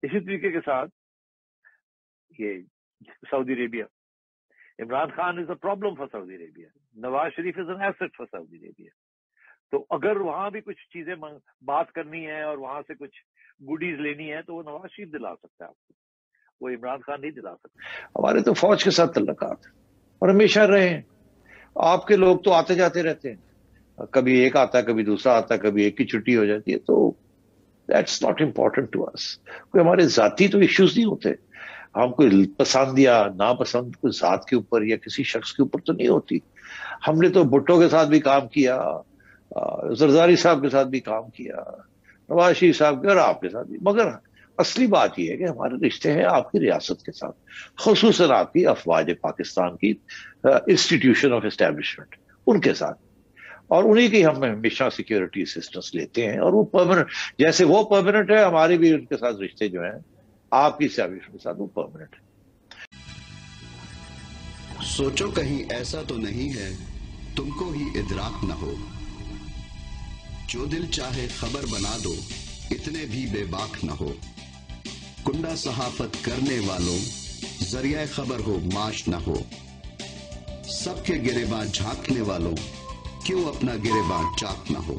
اسی طریقے کے ساتھ یہ Saudi Arabia, Imran Khan is a problem for Saudi Arabia, Nawaz Sharif is an asset for Saudi Arabia. تو اگر وہاں بھی کچھ چیزیں بات کرنی ہے اور وہاں سے کچھ گڈیز لینی ہے تو وہ نواز شریف دلا سکتا ہے آپ کو، وہ عمران خان نہیں دلا سکتا. ہمارے تو فوج کے ساتھ تعلقات ہیں اور ہمیشہ رہے ہیں. آپ کے لوگ تو آتے جاتے رہتے ہیں، کبھی ایک آتا ہے کبھی دوسرا آتا ہے، کبھی ایک کی چھٹی ہو جاتی ہے. تو دیٹس ناٹ امپورٹنٹ ٹو اس. کوئی ہمارے ذاتی تو ایشوز نہیں ہوتے. ہم کوئی پسند یا ناپسند کوئی ذات کے اوپر یا کسی شخص کے اوپر تو نہیں ہوتی. ہم نے تو بھٹو کے ساتھ بھی کام کیا، زرداری صاحب کے ساتھ بھی کام کیا، نواز شریف صاحب کے اور آپ کے ساتھ بھی. مگر اصلی بات یہ ہے کہ ہمارے رشتے ہیں آپ کی ریاست کے ساتھ، خصوصاً آپ کی افواج پاکستان کی انسٹیٹیوشن آف اسٹیبلشمنٹ ان کے ساتھ، اور انہی کی ہم ہمیشہ سیکیورٹی اسسٹنس لیتے ہیں. اور وہ پرماننٹ، جیسے وہ پرماننٹ ہے ہمارے بھی ان کے ساتھ رشتے جو ہیں آپ کی اسٹیبلشمنٹ کے ساتھ وہ پرماننٹ ہے. سوچو کہیں ایسا تو نہیں ہے تم کو ہی ادراک نہ ہو، جو دل چاہے خبر بنا دو اتنے بھی بے باک نہ ہو. کنڈا صحافت کرنے والوں ذریعہ خبر ہو معاش نہ ہو. سب کے گریباں جھانکنے والوں کیوں اپنا گریباں چاک نہ ہو.